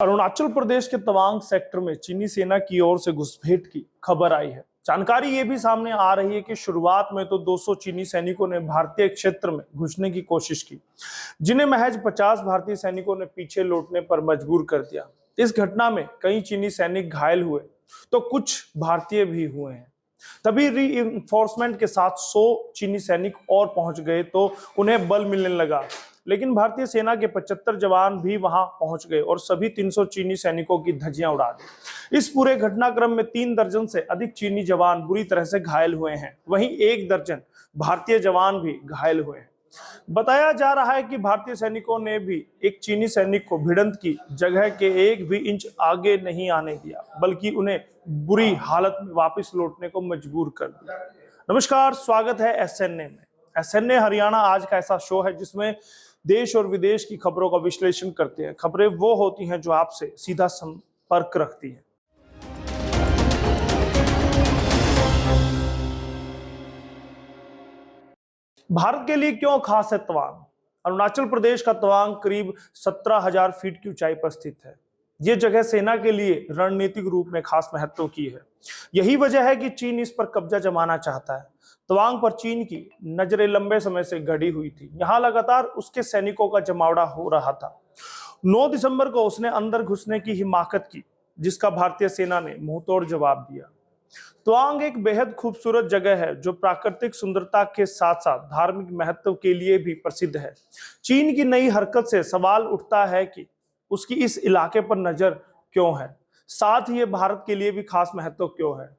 अरुणाचल प्रदेश के तवांग सेक्टर में चीनी सेना की ओर से घुसपैठ की खबर आई है। जानकारी ये भी सामने आ रही है कि शुरुआत में तो 200 चीनी सैनिकों ने भारतीय क्षेत्र में घुसने की कोशिश की, जिन्हें महज 50 भारतीय सैनिकों ने पीछे लौटने पर मजबूर कर दिया। इस घटना में कई चीनी सैनिक घायल हुए तो कुछ भारतीय भी हुए हैं। तभी रीइंफोर्समेंट के साथ 100 चीनी सैनिक और पहुंच गए तो उन्हें बल मिलने लगा, लेकिन भारतीय सेना के 75 जवान भी वहां पहुंच गए और सभी 300 चीनी सैनिकों की धज्जियां उड़ा दी। इस पूरे घटनाक्रम में 3 दर्जन से अधिक चीनी जवान बुरी तरह से घायल हुए हैं, वहीं 1 दर्जन भारतीय जवान भी घायल हुए हैं। बताया जा रहा है कि भारतीय सैनिकों ने भी एक चीनी सैनिक को भिड़ंत की जगह के 1 भी इंच आगे नहीं आने दिया, बल्कि उन्हें बुरी हालत में वापस लौटने को मजबूर कर दिया। नमस्कार, स्वागत है एसएनए में। एसएनए हरियाणा आज का ऐसा शो है जिसमें देश और विदेश की खबरों का विश्लेषण करते हैं। खबरें वो होती हैं जो आपसे सीधा संपर्क रखती हैं। भारत के लिए क्यों खास है तवांग? अरुणाचल प्रदेश का तवांग करीब 17,000 फीट की ऊंचाई पर स्थित है। यह जगह सेना के लिए रणनीतिक रूप में खास महत्व की है। यही वजह है कि चीन इस पर कब्जा जमाना चाहता है। तवांग पर चीन की नजरें लंबे समय से गड़ी हुई थी। यहां लगातार उसके सैनिकों का जमावड़ा हो रहा था। 9 दिसंबर को उसने अंदर घुसने की हिमाकत की, जिसका भारतीय सेना ने मुंहतोड़ जवाब दिया। तवांग एक बेहद खूबसूरत जगह है जो प्राकृतिक सुंदरता के साथ साथ धार्मिक महत्व के लिए भी प्रसिद्ध है। चीन की नई हरकत से सवाल उठता है कि उसकी इस इलाके पर नजर क्यों है, साथ ही ये भारत के लिए भी खास महत्व क्यों है।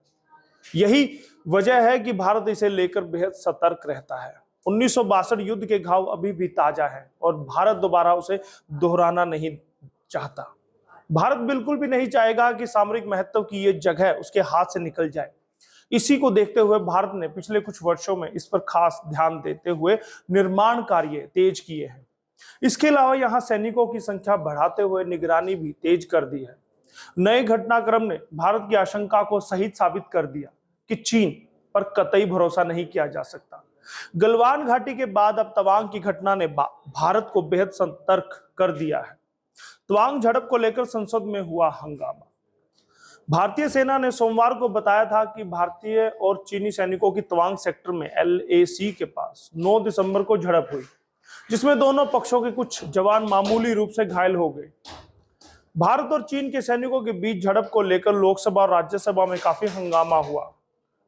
यही वजह है कि भारत इसे लेकर बेहद सतर्क रहता है। 1962 युद्ध के घाव अभी भी ताजा है और भारत दोबारा उसे दोहराना नहीं चाहता। भारत बिल्कुल भी नहीं चाहेगा कि सामरिक महत्व की ये जगह उसके हाथ से निकल जाए। इसी को देखते हुए भारत ने पिछले कुछ वर्षों में इस पर खास ध्यान देते हुए निर्माण कार्य तेज किए हैं। इसके अलावा यहाँ सैनिकों की संख्या बढ़ाते हुए निगरानी भी तेज कर दी है। नए घटनाक्रम ने भारत की आशंका को सही साबित कर दिया कि चीन पर कतई भरोसा नहीं किया जा सकता। गलवान घाटी के बाद अब तवांग की घटना ने भारत को बेहद सतर्क कर दिया है। तवांग झड़प को लेकर संसद में हुआ हंगामा। भारतीय सेना ने सोमवार को बताया था कि भारतीय और चीनी सैनिकों की तवांग सेक्टर में LAC के पास 9 दिसंबर को झड़प हुई, जिसमें दोनों पक्षों के कुछ जवान मामूली रूप से घायल हो गए। भारत और चीन के सैनिकों के बीच झड़प को लेकर लोकसभा और राज्यसभा में काफी हंगामा हुआ।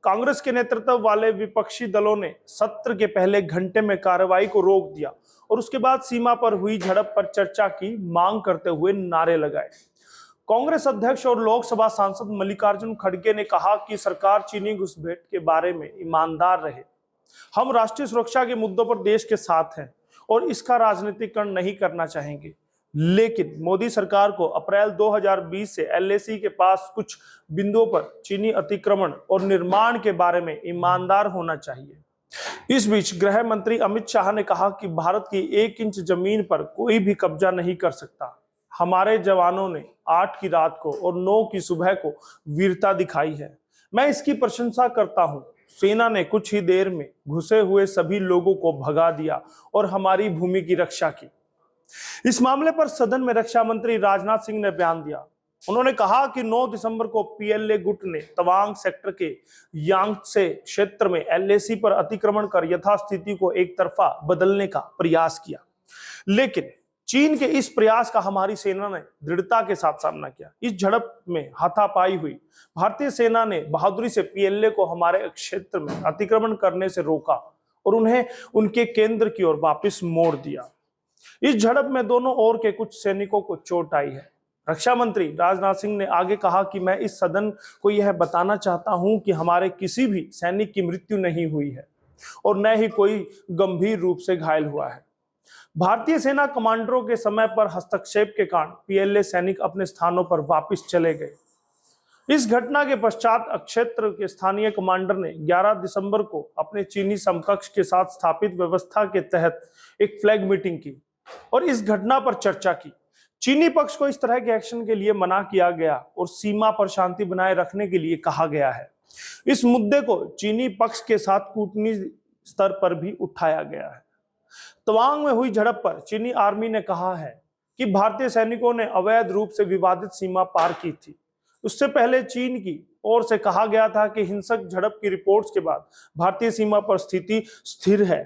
कांग्रेस के नेतृत्व वाले विपक्षी दलों ने सत्र के पहले घंटे में कार्रवाई को रोक दिया और उसके बाद सीमा पर हुई झड़प पर चर्चा की मांग करते हुए नारे लगाए। कांग्रेस अध्यक्ष और लोकसभा सांसद मल्लिकार्जुन खड़गे ने कहा कि सरकार चीनी घुसपैठ के बारे में ईमानदार रहे। हम राष्ट्रीय सुरक्षा के मुद्दों पर देश के साथ हैं और इसका राजनीतिकरण नहीं करना चाहेंगे, लेकिन मोदी सरकार को अप्रैल 2020 से LAC के पास कुछ बिंदुओं पर चीनी अतिक्रमण और निर्माण के बारे में ईमानदार होना चाहिए। इस बीच गृह मंत्री अमित शाह ने कहा कि भारत की 1 इंच जमीन पर कोई भी कब्जा नहीं कर सकता। हमारे जवानों ने 8 की रात को और 9 की सुबह को वीरता दिखाई है। मैं इसकी प्रशंसा करता हूं। सेना ने कुछ ही देर में घुसे हुए सभी लोगों को भगा दिया और हमारी भूमि की रक्षा की। इस मामले पर सदन में रक्षा मंत्री राजनाथ सिंह ने बयान दिया। उन्होंने कहा कि 9 दिसंबर को PLA गुट ने तवांग सेक्टर के यांगत्से क्षेत्र में LAC पर अतिक्रमण कर यथास्थिति को एक तरफा बदलने का प्रयास किया, लेकिन चीन के इस प्रयास का हमारी सेना ने दृढ़ता के साथ सामना किया। इस झड़प में हाथापाई हुई। भारतीय सेना ने बहादुरी से PLA को हमारे क्षेत्र में अतिक्रमण करने से रोका और उन्हें उनके केंद्र की ओर वापस मोड़ दिया। इस झड़प में दोनों ओर के कुछ सैनिकों को चोट आई है। रक्षा मंत्री राजनाथ सिंह ने आगे कहा कि मैं इस सदन को यह बताना चाहता हूं कि हमारे किसी भी सैनिक की मृत्यु नहीं हुई है और न ही कोई गंभीर रूप से घायल हुआ है। भारतीय सेना कमांडरों के समय पर हस्तक्षेप के कारण PLA सैनिक अपने स्थानों पर वापस चले गए। इस घटना के पश्चात क्षेत्र के स्थानीय कमांडर ने 11 दिसंबर को अपने चीनी समकक्ष के साथ स्थापित व्यवस्था के तहत एक फ्लैग मीटिंग की और इस घटना पर चर्चा की। चीनी पक्ष को इस तरह के एक्शन के लिए मना किया गया और सीमा पर शांति बनाए रखने के लिए कहा गया है। इस मुद्दे को चीनी पक्ष के साथ कूटनीतिक स्तर पर भी उठाया गया है। तवांग में हुई झड़प पर चीनी आर्मी ने कहा है कि भारतीय सैनिकों ने अवैध रूप से विवादित सीमा पार की थी। उससे पहले चीन की ओर से कहा गया था कि हिंसक झड़प की रिपोर्ट्स के बाद भारतीय सीमा पर स्थिति स्थिर है।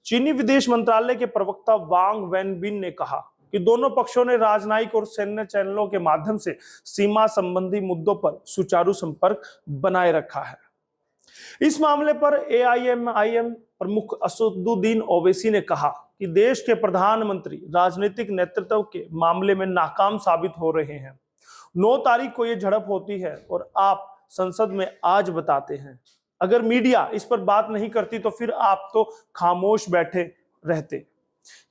चीनी विदेश मंत्रालय के प्रवक्ता वांग वेनबिन ने कहा कि दोनों पक्षों ने राजनयिक और सैन्य चैनलों के माध्यम से सीमा संबंधी मुद्दों पर सुचारू संपर्क बनाए रखा है। इस मामले पर AIMIM प्रमुख असदुद्दीन ओवैसी ने कहा कि देश के प्रधानमंत्री राजनीतिक नेतृत्व के मामले में नाकाम साबित हो रहे हैं। 9 तारीख को यह झड़प होती है और आप संसद में आज बताते हैं। अगर मीडिया इस पर बात नहीं करती तो फिर आप तो खामोश बैठे रहते।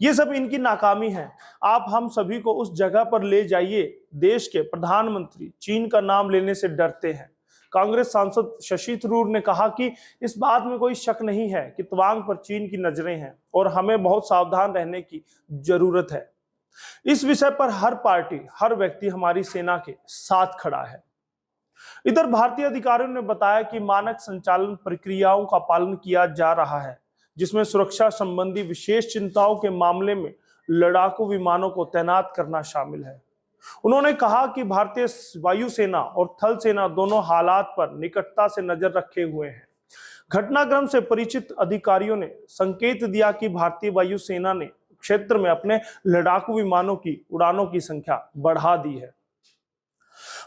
ये सब इनकी नाकामी है। आप हम सभी को उस जगह पर ले जाइए। देश के प्रधानमंत्री चीन का नाम लेने से डरते हैं। कांग्रेस सांसद शशि थरूर ने कहा कि इस बात में कोई शक नहीं है कि तवांग पर चीन की नजरें हैं और हमें बहुत सावधान रहने की जरूरत है। इस विषय पर हर पार्टी, हर व्यक्ति हमारी सेना के साथ खड़ा है। इधर भारतीय अधिकारियों ने बताया कि मानक संचालन प्रक्रियाओं का पालन किया जा रहा है, जिसमें सुरक्षा संबंधी विशेष चिंताओं के मामले में लड़ाकू विमानों को तैनात करना शामिल है। उन्होंने कहा कि भारतीय वायुसेना और थल सेना दोनों हालात पर निकटता से नजर रखे हुए हैं। घटनाक्रम से परिचित अधिकारियों ने संकेत दिया कि भारतीय वायुसेना ने क्षेत्र में अपने लड़ाकू विमानों की उड़ानों की संख्या बढ़ा दी है।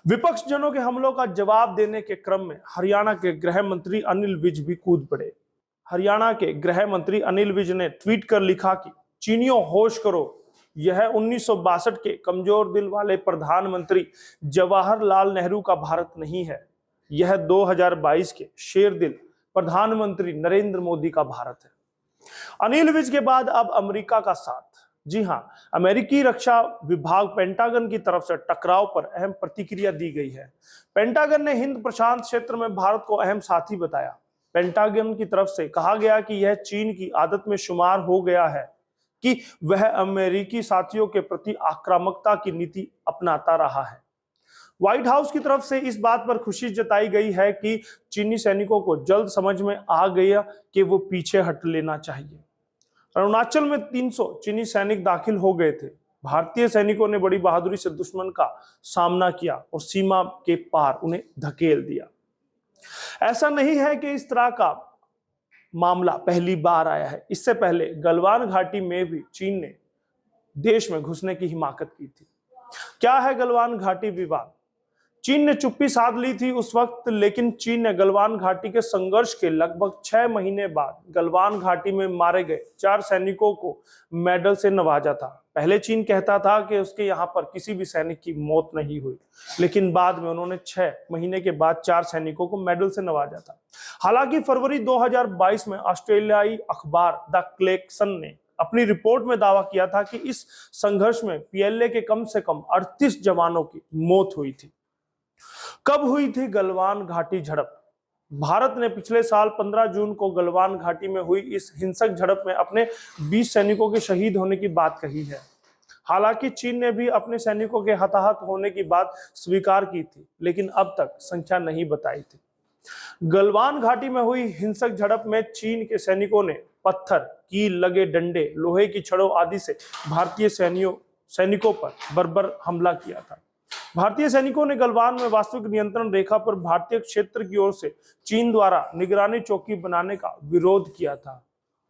विपक्ष जनों के हमलों का जवाब देने के क्रम में हरियाणा के गृह मंत्री अनिल विज भी कूद पड़े। हरियाणा के गृह मंत्री अनिल विज ने ट्वीट कर लिखा कि चीनियों होश करो, यह 1962 के कमजोर दिल वाले प्रधानमंत्री जवाहरलाल नेहरू का भारत नहीं है, यह 2022 के शेर दिल प्रधानमंत्री नरेंद्र मोदी का भारत है। अनिल विज के बाद अब अमेरिका का साथ। जी हां, अमेरिकी रक्षा विभाग पेंटागन की तरफ से टकराव पर अहम प्रतिक्रिया दी गई है। पेंटागन ने हिंद प्रशांत क्षेत्र में भारत को अहम साथी बताया। पेंटागन की तरफ से कहा गया कि यह चीन की आदत में शुमार हो गया है कि वह अमेरिकी साथियों के प्रति आक्रामकता की नीति अपनाता रहा है। व्हाइट हाउस की तरफ से इस बात पर खुशी जताई गई है कि चीनी सैनिकों को जल्द समझ में आ गया कि वो पीछे हट लेना चाहिए। अरुणाचल में 300 चीनी सैनिक दाखिल हो गए थे। भारतीय सैनिकों ने बड़ी बहादुरी से दुश्मन का सामना किया और सीमा के पार उन्हें धकेल दिया। ऐसा नहीं है कि इस तरह का मामला पहली बार आया है। इससे पहले गलवान घाटी में भी चीन ने देश में घुसने की हिमाकत की थी। क्या है गलवान घाटी विवाद? चीन ने चुप्पी साध ली थी उस वक्त, लेकिन चीन ने गलवान घाटी के संघर्ष के लगभग 6 महीने बाद गलवान घाटी में मारे गए 4 सैनिकों को मेडल से नवाजा था। पहले चीन कहता था कि उसके यहाँ पर किसी भी सैनिक की मौत नहीं हुई, लेकिन बाद में उन्होंने 6 महीने के बाद 4 सैनिकों को मेडल से नवाजा था। हालांकि फरवरी 2022 में ऑस्ट्रेलियाई अखबार द क्लेक्सन ने अपनी रिपोर्ट में दावा किया था कि इस संघर्ष में PLA के कम से कम 38 जवानों की मौत हुई थी। कब हुई थी गलवान घाटी झड़प? भारत ने पिछले साल 15 जून को गलवान घाटी में हुई इस हिंसक झड़प में अपने 20 सैनिकों के शहीद होने की बात कही है। हालांकि चीन ने भी अपने सैनिकों के हताहत होने की बात स्वीकार की थी, लेकिन अब तक संख्या नहीं बताई थी। गलवान घाटी में हुई हिंसक झड़प में चीन के सैनिकों ने पत्थर, कील लगे डंडे, लोहे की छड़ों आदि से भारतीय सैनिकों पर बर्बर हमला किया था। भारतीय सैनिकों ने गलवान में वास्तविक नियंत्रण रेखा पर भारतीय क्षेत्र की ओर से चीन द्वारा निगरानी चौकी बनाने का विरोध किया था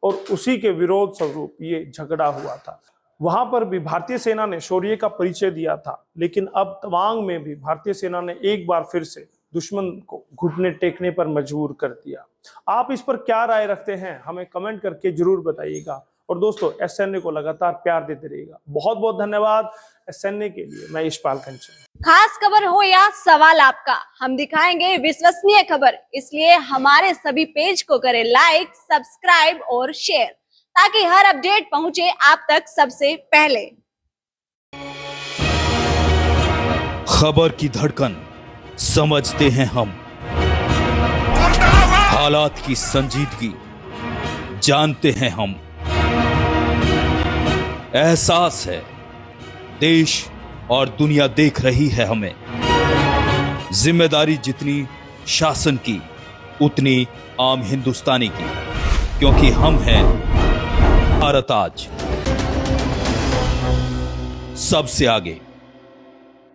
और उसी के विरोध स्वरूप ये झगड़ा हुआ था। वहां पर भी भारतीय सेना ने शौर्य का परिचय दिया था, लेकिन अब तवांग में भी भारतीय सेना ने एक बार फिर से दुश्मन को घुटने टेकने पर मजबूर कर दिया। आप इस पर क्या राय रखते हैं, हमें कमेंट करके जरूर बताइएगा। और दोस्तों, SNA को लगातार प्यार देते रहिएगा। बहुत बहुत धन्यवाद SNA के लिए। मैं यशपाल कंचन। खास खबर हो या सवाल आपका, हम दिखाएंगे विश्वसनीय खबर। इसलिए हमारे सभी पेज को करें लाइक, सब्सक्राइब और शेयर, ताकि हर अपडेट पहुंचे आप तक सबसे पहले। खबर की धड़कन समझते हैं हम, हालात की संजीदगी जानते हैं हम। एहसास है देश और दुनिया देख रही है हमें। जिम्मेदारी जितनी शासन की, उतनी आम हिंदुस्तानी की, क्योंकि हम हैं भारत आज। सबसे आगे।